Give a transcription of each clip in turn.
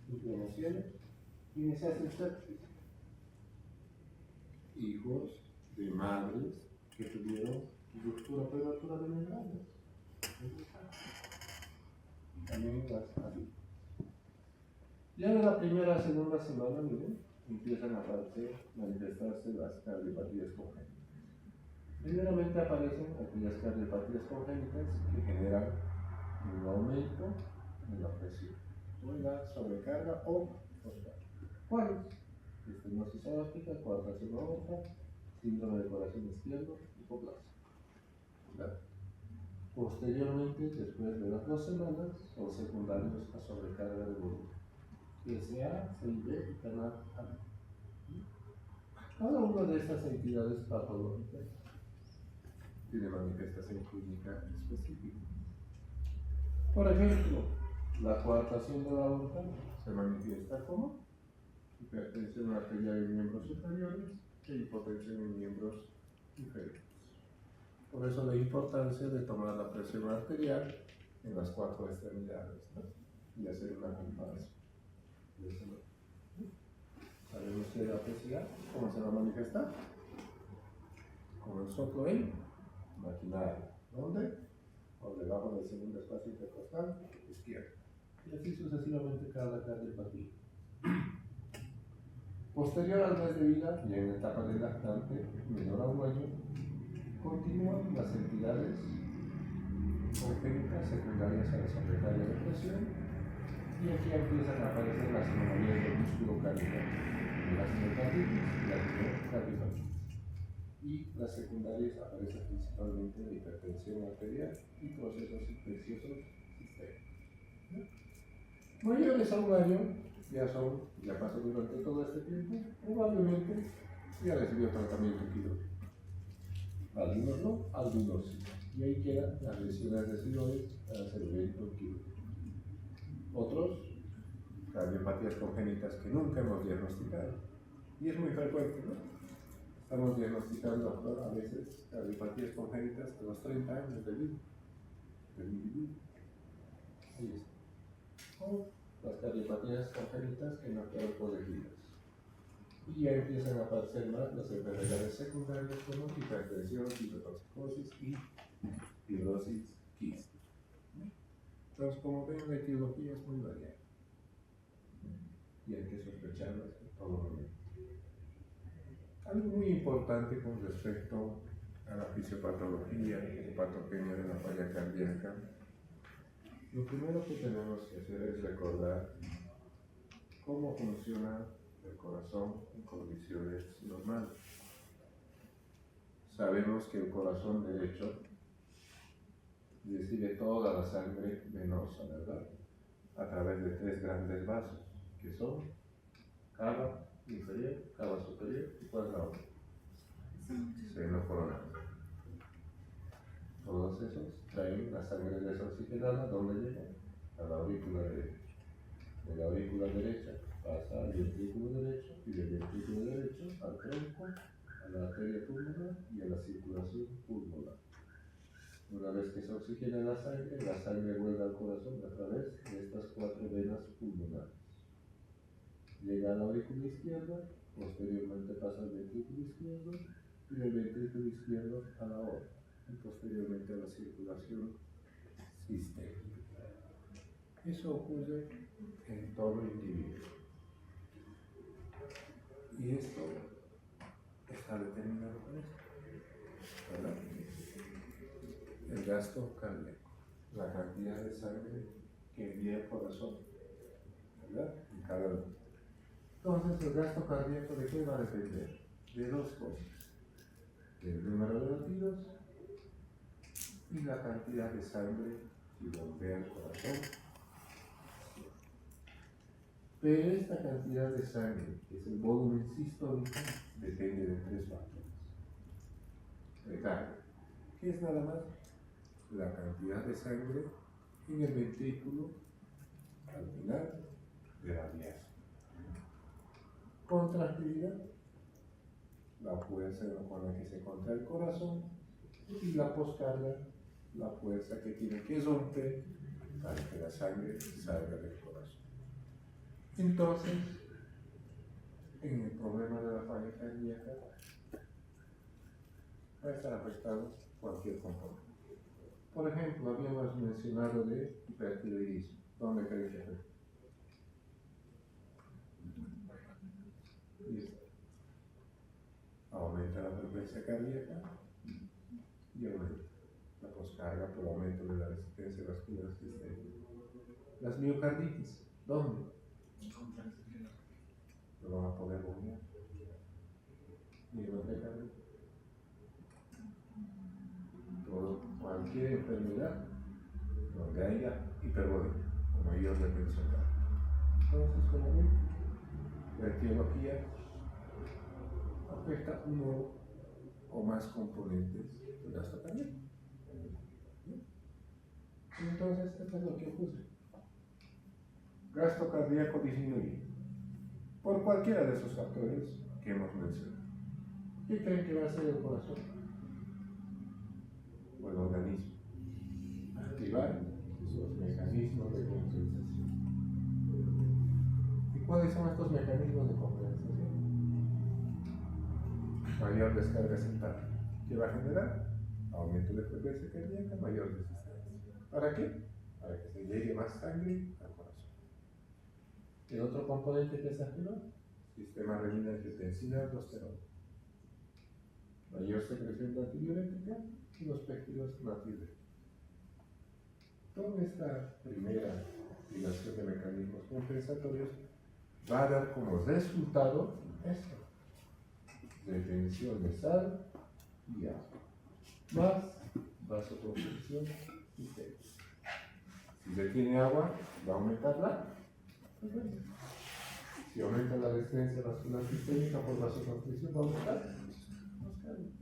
Inflamaciones. ¿Quiénes hacen sepsis? Hijos de madres que tuvieron ruptura prematura de membranas. También las adultas. Ya de la primera a segunda semana, miren, empiezan a manifestarse las cardiopatías congénitas. Primeramente aparecen aquellas cardiopatías congénitas que generan un aumento de la presión, o la sobrecarga o sobrecarga. ¿Cuáles? Estenosis aórtica, coartación aorta, síndrome de corazón izquierdo, hipoplasia. Posteriormente, después de las 2 semanas, son secundarios a sobrecarga de volumen. SA, CIB y canal A. Cada una de estas entidades patológicas tiene manifestación clínica específica. Por ejemplo, la coartación de la aorta se manifiesta como hipertensión arterial en miembros superiores e hipotensión en miembros inferiores. Por eso la importancia de tomar la presión arterial en las 4 extremidades, ¿no? Y hacer una comparación. ¿Sabemos qué es la PCA? ¿Cómo se va a manifestar? Con el soplo en maquinaria. ¿Dónde? Por debajo del segundo espacio intercostal izquierdo. Y así sucesivamente cada cardiopatía. Posterior al mes de vida y en la etapa del lactante, menor a un año, continúan las entidades congénitas secundarias a la sobrecarga de presión, y aquí empiezan a aparecer las anomalías del músculo cardíaco, las miocarditis y las miocardiopatías. Y las secundarias aparecen principalmente de hipertensión arterial y procesos infecciosos sistémicos. Mayores a un año ya pasó durante todo este tiempo, probablemente ya recibió tratamiento quirúrgico. Algunos no, algunos sí. Y ahí quedan las lesiones residuales para hacer evento quirúrgico. Otros, cardiopatías congénitas que nunca hemos diagnosticado. Y es muy frecuente, ¿no? Estamos diagnosticando a veces cardiopatías congénitas a los 30 años de vida del individuo. Ahí está. O las cardiopatías congénitas que no quedan corregidas. Y ya empiezan a aparecer más las enfermedades secundarias como hipertensión, hipertoxicosis y fibrosis quística. Entonces, como ven, la etiología es muy variada. Y hay que sospecharlas en todo momento. Algo muy importante con respecto a la fisiopatología o patogenia de la falla cardíaca, lo primero que tenemos que hacer es recordar cómo funciona el corazón en condiciones normales. Sabemos que el corazón derecho recibe toda la sangre venosa, ¿verdad? A través de 3 grandes vasos, que son cava inferior, cava superior y ¿cuál es la otra? Seno coronal. Todos esos traen la sangre desoxigenada, ¿dónde llega? A la aurícula derecha. De la aurícula derecha pasa al ventrículo derecho y del ventrículo derecho al tronco, a la arteria pulmonar y a la circulación pulmonar. Una vez que se oxigena la sangre vuelve al corazón a través de estas 4 venas pulmonares. Llega a la aurícula izquierda, posteriormente pasa al ventrículo izquierdo y del ventrículo izquierdo a la aorta y posteriormente a la circulación sistémica. Eso ocurre en todo individuo. Y esto está determinado por esto, ¿verdad? El gasto cardíaco, la cantidad de sangre que envía el corazón, ¿verdad? En cada uno. Entonces, el gasto cardíaco, ¿de qué va a depender? De 2 cosas: del número de latidos y la cantidad de sangre que bombea el corazón. Pero esta cantidad de sangre, que es el volumen sistólico, depende de 3 factores. Recarga, que es nada más la cantidad de sangre en el ventrículo al final de la diástole. Contractilidad, la fuerza con la que se contrae el corazón, y la poscarga, la fuerza que tiene que romper para que la sangre salga del corazón. Entonces, en el problema de la falla cardíaca, va a estar afectado cualquier componente. Por ejemplo, habíamos mencionado de hipertiroidismo. ¿Dónde creen que afecta? Listo. Aumenta la frecuencia cardíaca y aumenta la poscarga por aumento de la resistencia vascular sistémica. Las miocarditis, ¿dónde? No van a poder bombear. Ni lógicamente. Por cualquier enfermedad donde haya hipervolemia o mayor retención. Entonces, como ven, la etiología afecta uno o más componentes del gasto cardíaco. Entonces, esto es lo que ocurre. Gasto cardíaco disminuye por cualquiera de esos factores que hemos mencionado. ¿Qué creen que va a hacer el corazón o el organismo? Activar sus mecanismos de compensación. ¿Y cuáles son estos mecanismos de compensación? Mayor descarga simpática. ¿Qué va a generar? Aumento de frecuencia cardíaca, mayor resistencia. ¿Para qué? Para que se llegue más sangre al corazón. El otro componente que se activa, sistema renina-angiotensina-aldosterona. Mayor secreción de antidiurética y los péptidos natriuréticos. Toda esta primera activación de mecanismos compensatorios va a dar como resultado esto: retención de sal y agua, más vasoconstricción sistémica. Si se tiene agua, va a aumentar la frecuencia. Si aumenta la resistencia vascular sistémica por vasoconstricción, va a aumentar los cambios.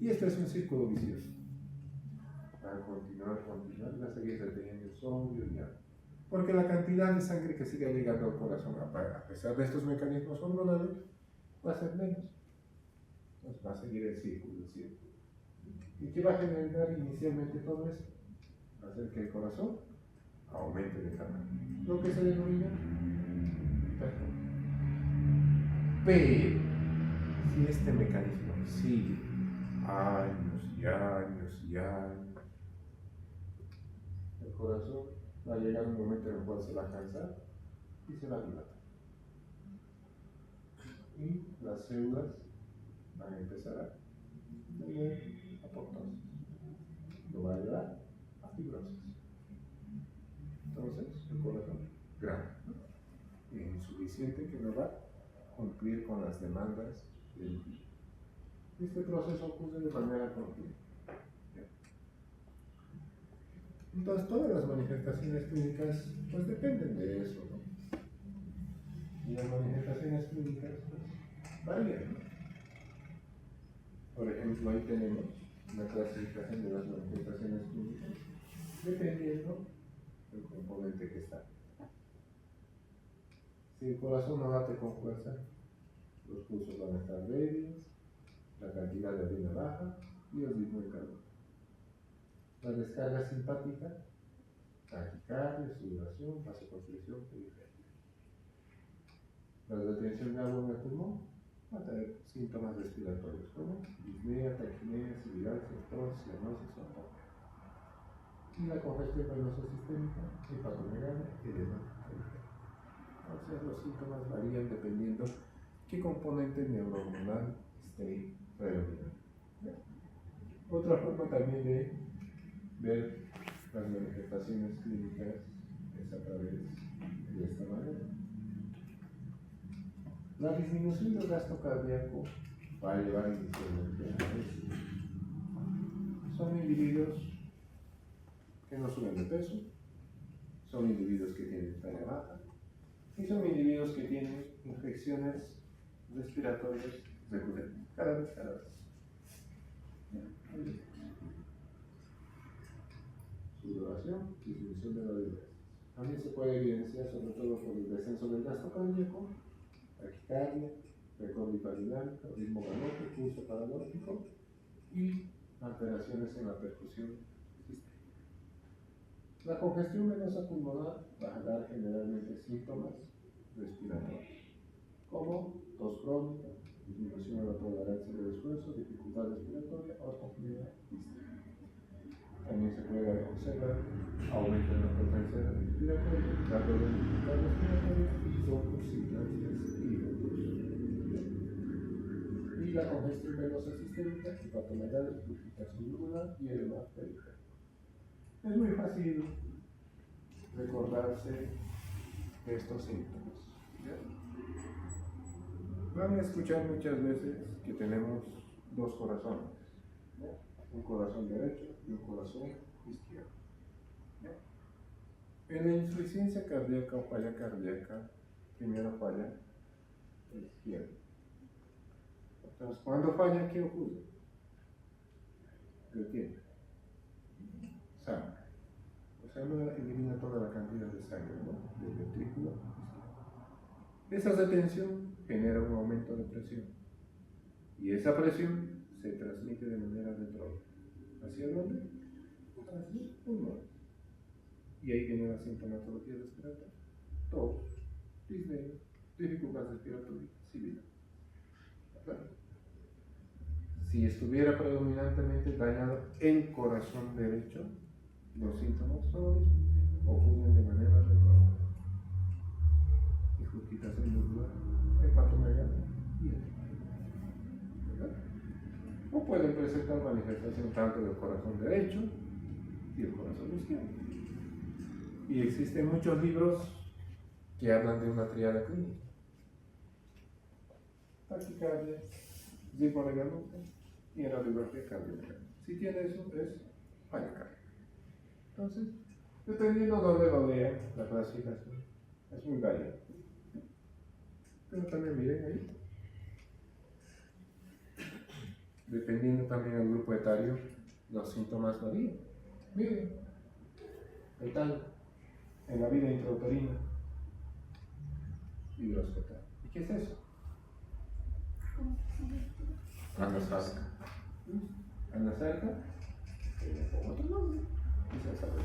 Y este es un círculo vicioso. Va a continuar, va a seguir reteniendo sodio y agua. Porque la cantidad de sangre que sigue llegando al corazón, a pesar de estos mecanismos hormonales, va a ser menos. Entonces va a seguir el círculo. ¿Y qué va a generar inicialmente todo esto? Va a hacer que el corazón aumente de tamaño, lo que se denomina hipertrofia. Pero si este mecanismo sigue años y años y años, el corazón va a llegar un momento en el cual se va a cansar y se va a dilatar. Y las células van a empezar a tener apoptosis. Lo va a llevar a fibrosis. Entonces, el corazón grande, insuficiente, que no va a cumplir con las demandas del día. Este proceso ocurre de manera continua. Entonces, todas las manifestaciones clínicas pues dependen de eso, ¿no? Y las manifestaciones clínicas pues, varían, ¿no? Por ejemplo, ahí tenemos una clasificación de las manifestaciones clínicas dependiendo del componente que está. Si el corazón no late con fuerza, los pulsos van a estar débiles, la cantidad de orina baja y el ritmo de calor. La descarga simpática, taquicardia, sudoración, vasoconstricción, periférica. La retención de agua en el pulmón va a tener síntomas respiratorios como disnea, taquipnea, sibilancia, tos, cianosis o apnea. Y la congestión venosa sistémica, hepatomegalia, edema periférico. Entonces los síntomas varían dependiendo qué componente neurohormonal esté predominando. Otra forma también de ver las manifestaciones clínicas es a través de esta manera. La disminución del gasto cardíaco va a llevar inicialmente a esto. Son individuos que no suben de peso, son individuos que tienen talla baja y son individuos que tienen infecciones respiratorias recurrentes, cada vez. Sudoración, disminución de la diuresis. También se puede evidenciar sobre todo por el descenso del gasto cardíaco, taquicardia, récord hiperdinámico, ritmo galope, pulso paradójico y alteraciones en la percusión sistémica. La congestión venosa pulmonar va a dar generalmente síntomas respiratorios, como tos crónica, disminución en la tolerancia del esfuerzo, dificultad respiratoria, ortopnea, distensión. También se puede observar aumento en la frecuencia respiratoria, grado de dificultad respiratoria y focosistancias y la congestión venosa sistémica, hepatomegalia, purificación yugular y edema periférico. Es muy fácil recordarse de estos síntomas. ¿Ya? Van a escuchar muchas veces que tenemos dos corazones, ¿ya? Un corazón derecho y un corazón izquierdo. ¿Ya? En la insuficiencia cardíaca o falla cardíaca, primero falla el izquierdo. Entonces, cuando falla, ¿qué ocurre? Retiene sangre. O sea, no elimina toda la cantidad de sangre, ¿no? Del ventrículo izquierdo. Esa retención genera un aumento de presión. Y esa presión se transmite de manera retrógrada. ¿Hacia dónde? Hacia el pulmón. Y ahí viene la sintomatología respiratoria. Tos, disnea, dificultad respiratoria, sibilancia. ¿Verdad? Si estuviera predominantemente dañado el corazón derecho, los síntomas son ocurren de manera retrógrada. Disculpización yugular, hepatomegalia y ¿verdad? O pueden presentar manifestación tanto del corazón derecho y el corazón izquierdo. Y existen muchos libros que hablan de una triada clínica. Taquicardia, dismoregaluta y en la radiografía cardíaca. Si tiene eso, es falla cardíaca. Entonces, dependiendo de dónde lo vean, la clasificación es muy variada. Pero también miren ahí, dependiendo también del grupo etario, los síntomas varían. Miren, fetal, en la vida intrauterina, hidrosfetal. ¿Y qué es eso? Anasalca. Anasalca, otro nombre, y se sabe.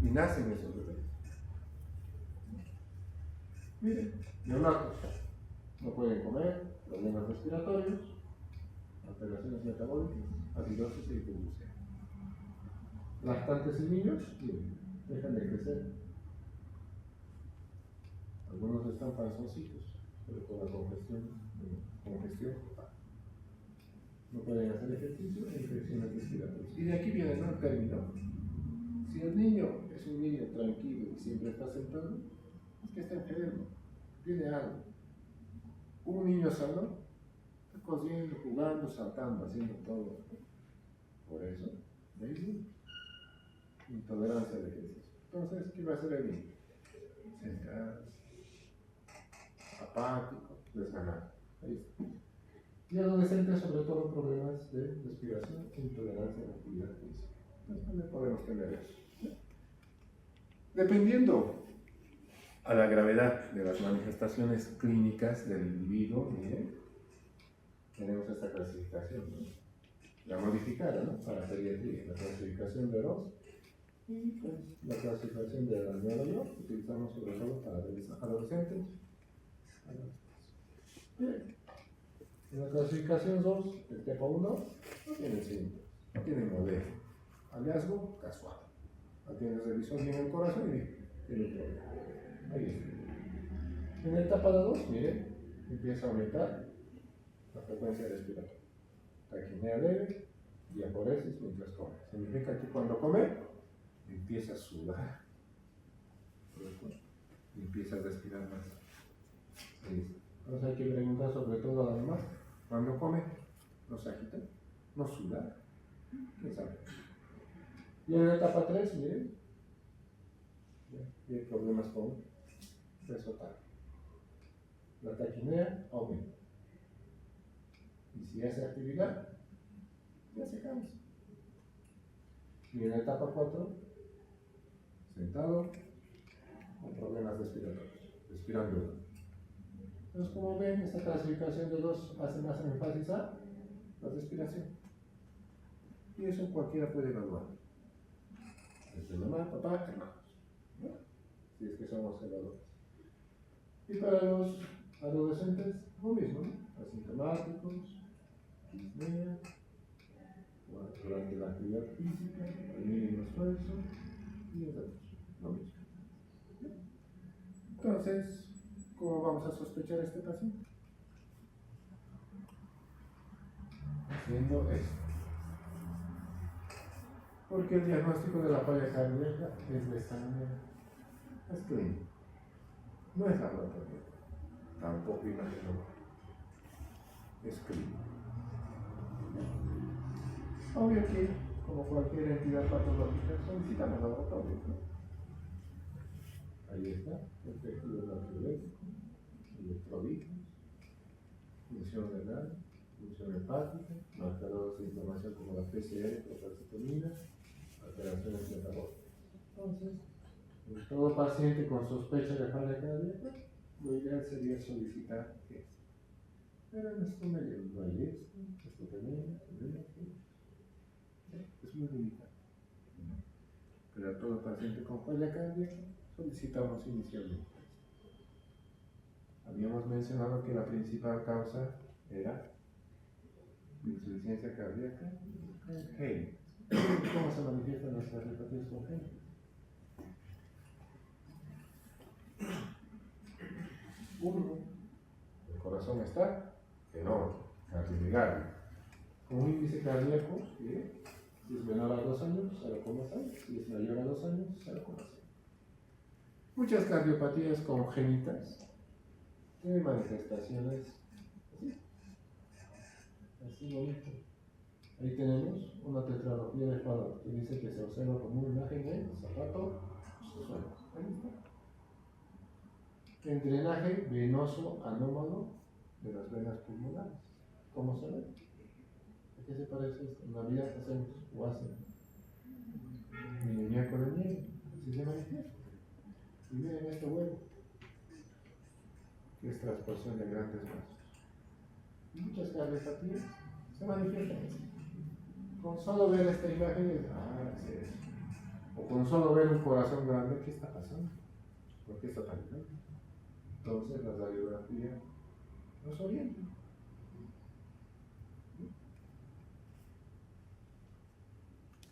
Y nacen esos bebés. Miren, neonatos, no pueden comer, problemas respiratorios, alteraciones metabólicas, acidosis y hipoglucemia. Lactantes y niños, miren, dejan de crecer. Algunos están panzoncitos, pero con la congestión total. No pueden hacer ejercicio e infecciones respiratorias. Y de aquí viene el término. Si el niño es un niño tranquilo y siempre está sentado, es que está enfermo, tiene algo. Un niño sano está corriendo, jugando, saltando, haciendo todo. Por eso, ¿veis? Intolerancia al ejercicio. Entonces, ¿qué va a hacer el niño? Sentado, apático, desganado. Ahí está. Y adolescentes, sobre todo, problemas de respiración e intolerancia a la actividad física. Entonces, también podemos tener eso. Dependiendo a la gravedad de las manifestaciones clínicas del individuo, miren, tenemos esta clasificación, ¿no? La modificada, ¿no? Para pediatría, la clasificación de Ross y pues la clasificación de la neurología que utilizamos sobre todo para adolescentes. Bien. En la clasificación 2, el tipo 1 no tiene síntomas, no tiene modelo. Hallazgo casual. No tiene revisión ni en el corazón ni tiene problema. Ahí está. En la etapa de 2, miren, empieza a aumentar la frecuencia respiratoria. Taquipnea leve, diaporesis mientras come. Significa que cuando come, empieza a sudar y empieza a respirar más. Ahí está. Entonces hay que preguntar sobre todo a la mamá, cuando come, no se agita, no suda, ¿quién sabe? Y en la etapa 3, miren, y hay problemas con peso tal. La taquipnea aumenta. Y si hace actividad, ya se cansa. Y en la etapa 4, sentado, con problemas respiratorios, respirando. Entonces, como ven, esta clasificación de 2 hace más énfasis a la respiración. Y eso cualquiera puede evaluar. Entre mamá, papá, hermanos, ¿no? Si es que somos celadores. Y para los adolescentes, lo mismo, ¿no? Asintomáticos, disnea, durante la actividad física, el mínimo esfuerzo, y otros, lo mismo. Entonces, ¿cómo vamos a sospechar a este paciente? Haciendo esto. Porque el diagnóstico de la falla cardíaca es de esta manera. Es clínico. No es laboratorio. Tampoco imagino. Es clínico. Obvio que, como cualquier entidad patológica, solicitamos laboratorio, ¿no? Ahí está, el tejido natriurético, electrolitos, función renal, función hepática, marcadores de inflamación como la PCR, procalcitonina, alteraciones metabólicas. Entonces, en todo paciente con sospecha de falla cardíaca, lo ideal sería solicitar esto. Pero en estos medios no hay esto tenemos, es muy limitado. Pero a todo paciente con falla cardíaca solicitamos inicialmente esto. Habíamos mencionado que la principal causa era insuficiencia cardíaca congénita. ¿Cómo se manifiestan las cardiopatías congénitas? Uno, el corazón está enorme, cardiomegalia, con un índice cardíaco que si es menor a 2 años, 0,6, si es mayor a 2 años, 0,6. Muchas cardiopatías congénitas tienen manifestaciones así bonito. Ahí tenemos una tetralogía de Fallot que dice que se observa como una imagen de zapato suelo. Ahí está. El drenaje venoso anómalo de las venas pulmonares. ¿Cómo se ve? ¿A qué se parece esto? En Navidad hacemos o hacen mi muñeco de nieve, así se manifiesta. Y miren este huevo, que es transportación de grandes vasos. Muchas cardiopatías se manifiestan así. Con solo ver esta imagen, es eso. O con solo ver un corazón grande, ¿qué está pasando? ¿Por qué está tan grande? Entonces la radiografía nos orienta.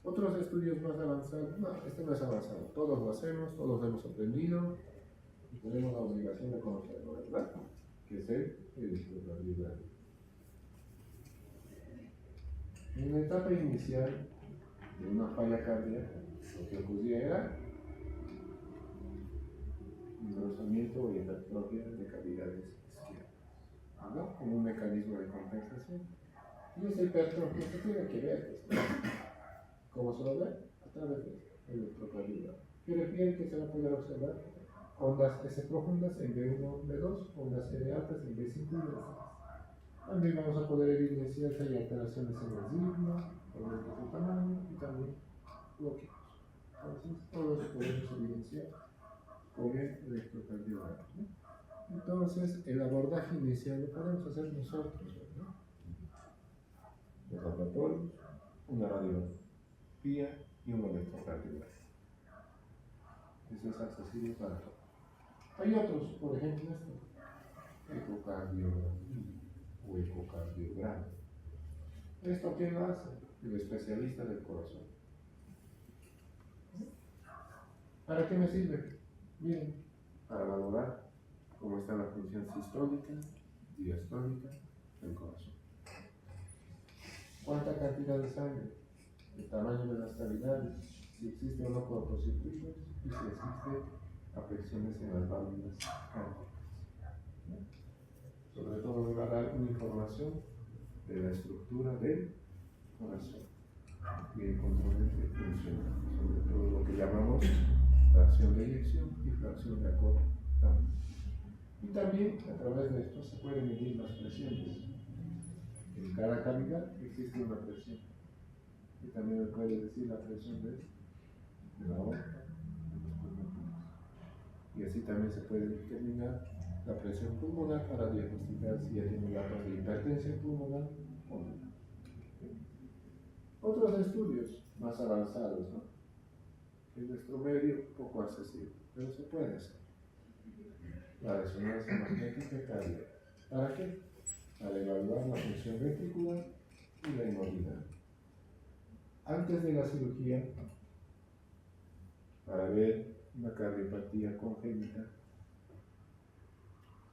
Otros estudios más avanzados, no, este no es avanzado, todos lo hacemos, todos lo hemos aprendido y tenemos la obligación de conocerlo, ¿verdad? Que es el electrocardiograma. En la etapa inicial de una falla cardíaca, lo que ocurría era engrosamiento y hipertrofia de cavidades izquierdas, ¿no? Como un mecanismo de compensación. Y esa hipertrofia se tiene que ver, ¿cómo se lo ve? A través del electrocardiograma. ¿Qué refiere que se va a poder observar? Ondas S profundas en B1, B2, ondas L altas en B5 y B6. También vamos a poder evidenciar que hay alteraciones en el ritmo, aumento de tamaño y también bloqueos. Entonces, todo eso podemos evidenciar con el electrocardiograma, ¿no? Entonces, el abordaje inicial lo podemos hacer nosotros, ¿no? Los laboratorios, una radiografía y un electrocardiograma. Eso es accesible para todos. Hay otros, por ejemplo, ecocardiograma o ecocardiograma. ¿Esto qué lo hace? El especialista del corazón. ¿Para qué me sirve? Bien, para valorar cómo está la función sistólica, diastólica del corazón. ¿Cuánta cantidad de sangre? El tamaño de las cavidades, si existe o no cortocircuitos y si existe afecciones en las válvulas cardíacas. Sobre todo me va a dar una información de la estructura del corazón y el componente funcional, sobre todo lo que llamamos fracción de eyección y fracción de acorde también. Y también a través de esto se pueden medir las presiones. En cada cavidad existe una presión. Y también me puede decir la presión de la aorta, de los pulmones. Y así también se puede determinar la presión pulmonar para diagnosticar si ya tiene datos de hipertensión pulmonar o no. Otros estudios más avanzados, ¿no? en nuestro medio poco accesible, pero se puede hacer. La resonancia magnética cardíaca. ¿Para qué? Para evaluar la función ventricular y la inmovilidad. Antes de la cirugía, para ver una cardiopatía congénita,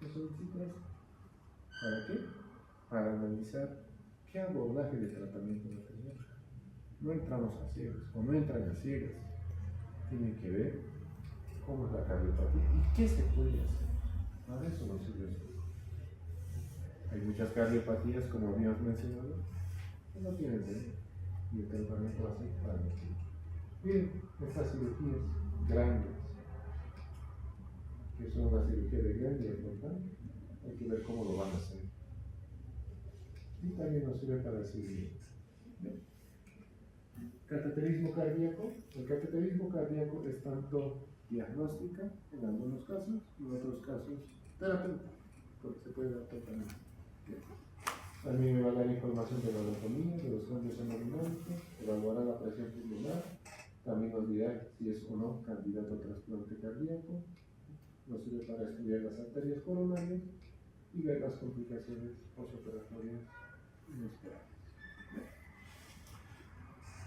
¿qué solicitas? ¿Para qué? Para analizar qué abordaje de tratamiento va a tener. No entramos a ciegas, o no entran a ciegas. Tienen que ver cómo es la cardiopatía y qué se puede hacer. Para eso nos sirve eso. Hay muchas cardiopatías, como habíamos mencionado, que no tienen derecho. Y el tratamiento va a ser para ellos. Miren, estas cirugías grandes, que son una cirugía de gran y importante, hay que ver cómo lo van a hacer. Y también nos sirve para el seguimiento. Cateterismo cardíaco. El cateterismo cardíaco es tanto diagnóstica, en algunos casos, y en otros casos terapéutica, porque se puede dar tratamiento. También me va a dar información de la anatomía, de los cambios hemodinámicos, evaluará la presión pulmonar, también nos dirá si es o no candidato a trasplante cardíaco, nos sirve para estudiar las arterias coronarias y ver las complicaciones postoperatorias inesperadas.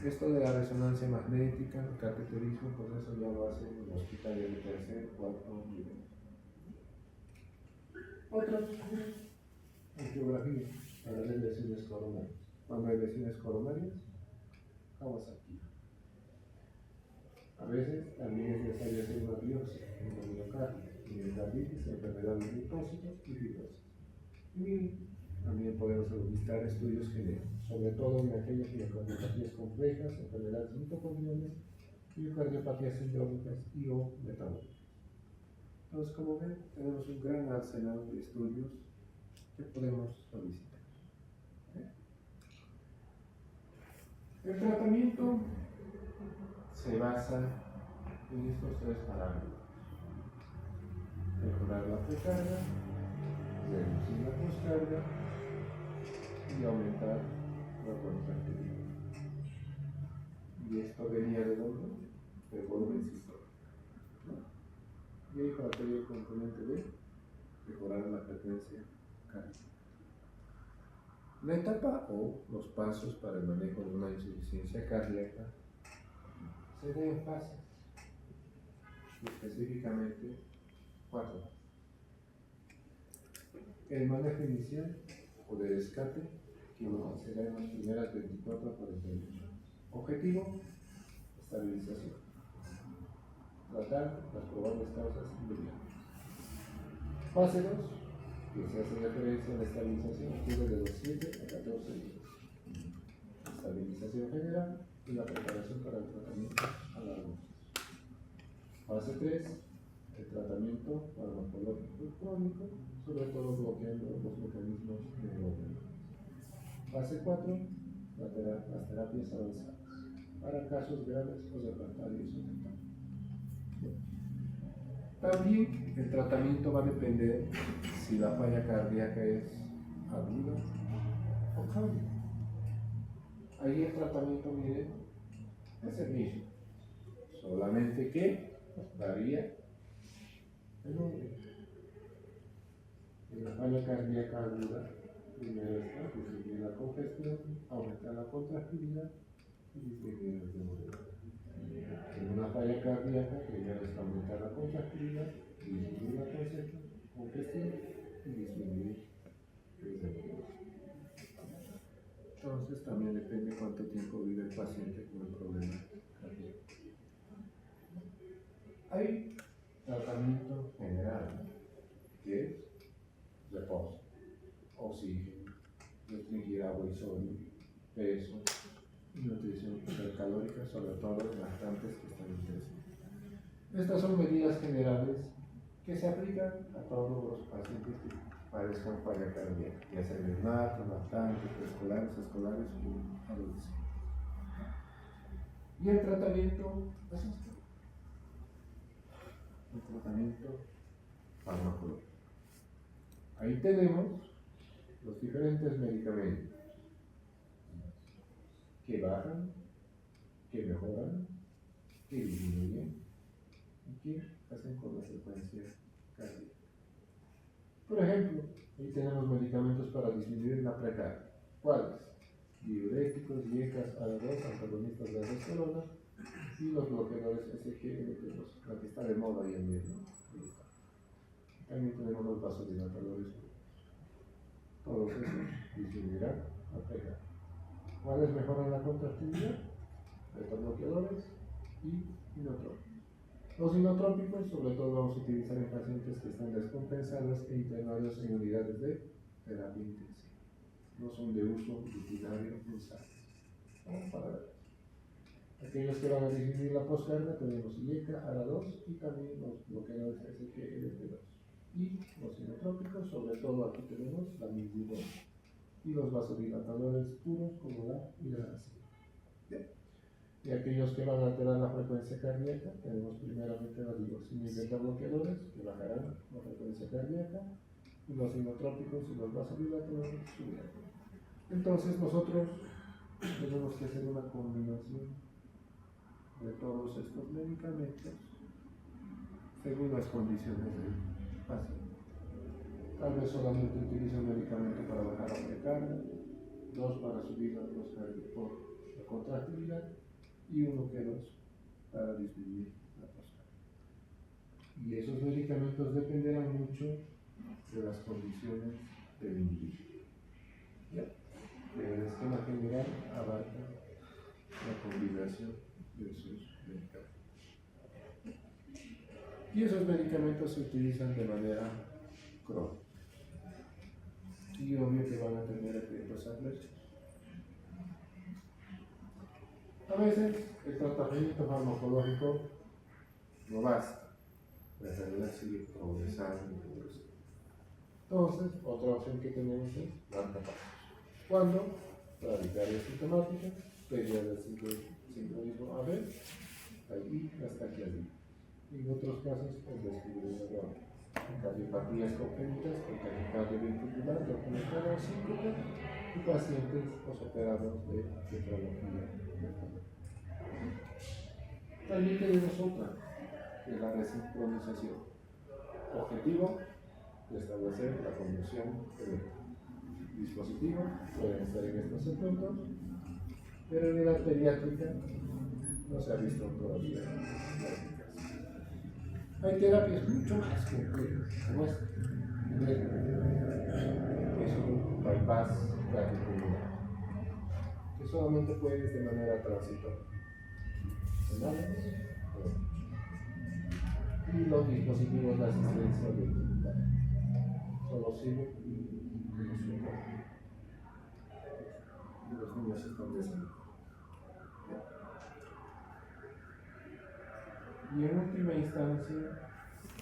Esto de la resonancia magnética, el cateterismo, pues eso ya lo hacen en los hospitales de tercer, cuarto nivel. Otros, angiografía para ver lesiones coronarias. Cuando hay lesiones coronarias, Kawasaki. A veces también es necesario hacer una biopsia en la miocardio, miocarditis, enfermedades de linfócitos y fibrosis. Y también podemos solicitar estudios genéricos, sobre todo en aquellas miocardiopatías complejas, enfermedades mitocondriales, miocardiopatías sindrómicas y o metabólicas. Entonces, como ven, tenemos un gran arsenal de estudios que podemos solicitar. El tratamiento se basa en estos tres parámetros: mejorar la precarga, reducir la poscarga y aumentar la contractilidad. Y esto venía de dónde? Del volumen sistólico. Y ahí para tener el componente de mejorar la frecuencia cardíaca. La etapa o los pasos para el manejo de una insuficiencia cardíaca se da en fases, específicamente 4. El manejo inicial o de rescate, que será en las primeras 24 a 48 horas. Objetivo: estabilización. Tratar las probables causas inmediatas. Fase 2, que se hace referencia a la estabilización, ocurre de los 7 a 14 días. Estabilización general y la preparación para el tratamiento a largo plazo. Fase 3, el tratamiento farmacológico crónico, sobre todo bloqueando los mecanismos neuronales. Fase 4, las terapias avanzadas, para casos graves o refractarios o tempranos. También el tratamiento va a depender si la falla cardíaca es aguda o crónica. Ahí el tratamiento, miren, es el mismo, solamente que varía el nombre. En la falla cardíaca aguda, primero está disminuir la congestión, aumentar la contractilidad y disminuir el ritmo. En una falla cardíaca, primero está aumentar la contractilidad, disminuir la congestión y disminuir el ritmo. Entonces también depende cuánto tiempo vive el paciente con el problema cardíaco. Hay tratamiento general, que es reposo, oxígeno, restringir agua y sodio, peso y nutrición hipercalórica, sobre todo en lactantes que están interesados. Estas son medidas generales que se aplican a todos los pacientes que padezcan falla cardíaca, ya sea neonatos, lactantes, preescolares, escolares o adolescentes. Y el tratamiento es esto: el tratamiento farmacológico. Ahí tenemos los diferentes medicamentos que bajan, que mejoran, que disminuyen y que hacen con la frecuencia cardíaca. Por ejemplo, ahí tenemos medicamentos para disminuir la precardia. ¿Cuáles? Diuréticos, IECAS, ARA2, antagonistas de aldosterona y los bloqueadores SGLT2, la que está de moda hoy en día, ¿no? También tenemos los vasodilatadores. Todos esos disminuirán la precardia. ¿Cuáles mejoran la contractilidad? Beta-bloqueadores y inotrópicos. Los inotrópicos, sobre todo, vamos a utilizar en pacientes que están descompensados e internados en unidades de terapia intensiva. No son de uso rutinario en sala. Vamos para ver. Aquellos que van a disminuir la poscarga tenemos IECA, ARA2 y también los bloqueadores SGLT2. Y los inotrópicos, sobre todo aquí tenemos la mildibona y los vasodilatadores puros como la hidralazina. Y aquellos que van a alterar la frecuencia cardíaca, tenemos primeramente la digoxina y beta-bloqueadores que bajarán la frecuencia cardíaca, y los inotrópicos y los vasodilatadores subirán. Entonces nosotros tenemos que hacer una combinación de todos estos medicamentos según las condiciones del paciente. Tal vez solamente utilice un medicamento para bajar la precardia, dos para subir la poscardia por la contractilidad y uno que dos para disminuir la poscardia. Y esos medicamentos dependerán mucho de las condiciones del individuo. ¿Ya? Pero el esquema general abarca la combinación de esos medicamentos. Y esos medicamentos se utilizan de manera crónica. Y obvio que van a tener efectos adversos. A veces el tratamiento farmacológico no basta, la enfermedad sigue progresando. Entonces, otra opción que tenemos es marcapasos. ¿Cuándo? Bradicardia sintomática, pérdida del sincronismo AB, y las taquiardias. En otros casos, el desfibrilador. Cardiopatías congénitas con taquicardia ventricular documentada o síncope y pacientes posoperados de tetralogía. También tenemos otra, que es la resincronización. Objetivo, establecer la conducción del dispositivo. Pueden estar en estos segmentos, pero en edad pediátrica no se ha visto todavía la eficacia. Hay terapias mucho más complejas, como esta, que es un bypass radiopulmonar, que solamente puedes de manera transitoria. Y los dispositivos de asistencia ventricular solo sirven como soporte. Y los niños están desnudos. Y en última instancia,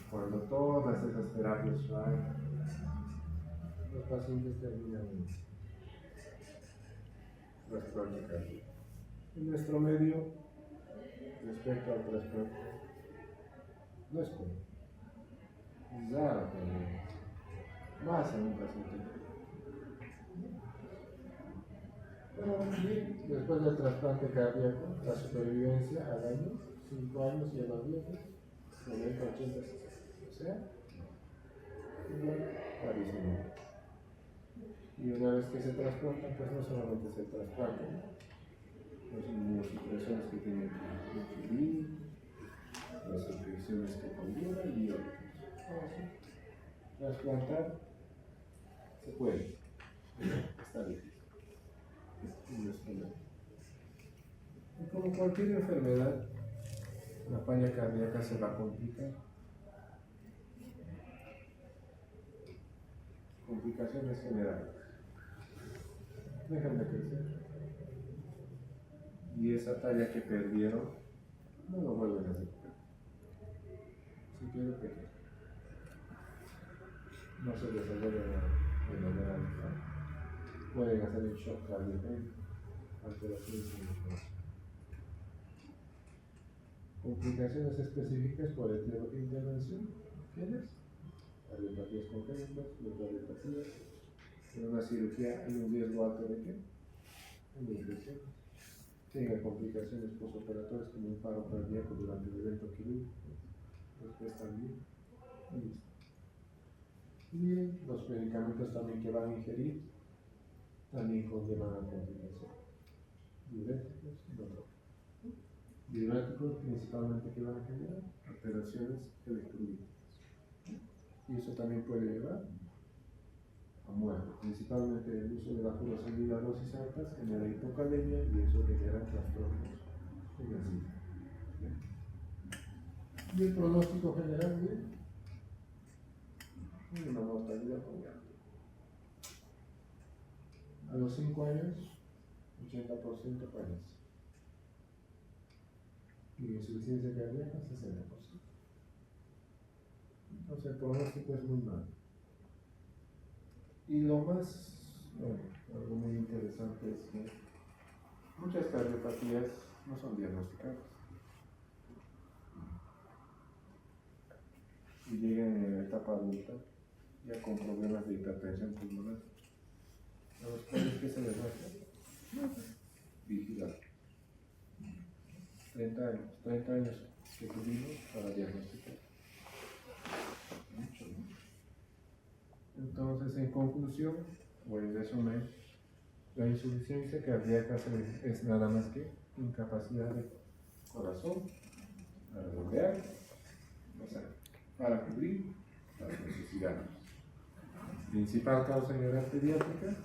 cuando todas esas terapias fallan, los pacientes terminan en trasplante cardíaco. En nuestro medio, respecto al trasplante, no es común. Es raro que más en un paciente. Pero después del trasplante cardíaco, la supervivencia al año, 5 años y a los 10, 90, 80, 60. O sea, va disminuyendo. Y una vez que se trasplanta, pues no solamente se trasplanta, los inmunosupresores que tienen que incluir, las infecciones que conlleva y otros. Trasplantar se puede, pero está difícil. Y como cualquier enfermedad, la falla cardíaca se va a complicar. Complicaciones generales. Dejan de crecer. Y esa talla que perdieron, no lo vuelven a recuperar. Si quiere pequeño. No se desarrolla de manera natural. Pueden hacer el shock cardíaco, alteraciones en el corazón. Complicaciones específicas por el tipo de intervención. ¿Tienes? Cardiopatías congénitas, cardiopatías. En una cirugía hay un riesgo alto de qué? De infección. tenga complicaciones postoperatorias como un paro cardíaco durante el evento quirúrgico, después también. Y los medicamentos también que van a ingerir también conllevan a complicaciones. Diuréticos y dolor. Diuréticos principalmente que van a generar alteraciones electrolíticas. Y eso también puede llevar a muerte. Principalmente el uso de la furosemida a dosis altas genera hipocalemia y eso genera trastornos en la cita. Y el pronóstico general es una mortalidad muy alta. A los 5 años, 80% fallece. Y insuficiencia cardíaca, 60%. Entonces el pronóstico es muy malo. Y lo más, algo muy interesante es que muchas cardiopatías no son diagnosticadas. Y llegan en la etapa adulta ya con problemas de hipertensión pulmonar. ¿A los cuales qué se les hace? Vigilar. 30 años que tuvimos para diagnosticar. Mucho, ¿no? Entonces, en conclusión, o en resumen, la insuficiencia cardíaca es nada más que incapacidad del corazón para bombear, o sea, para cubrir las necesidades. Principal causa en edad pediátrica,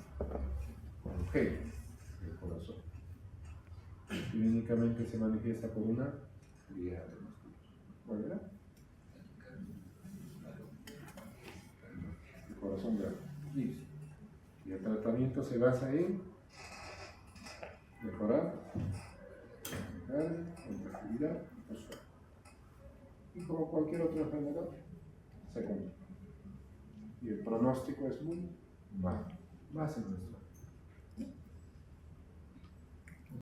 congénita del corazón. Clínicamente se manifiesta por una tríada de músculos. ¿Cuál era? El corazón grande. Listo. Y el tratamiento se basa en mejorar contractilidad y postura. Y como cualquier otra enfermedad, se cumple. Y el pronóstico es muy malo, más en nuestro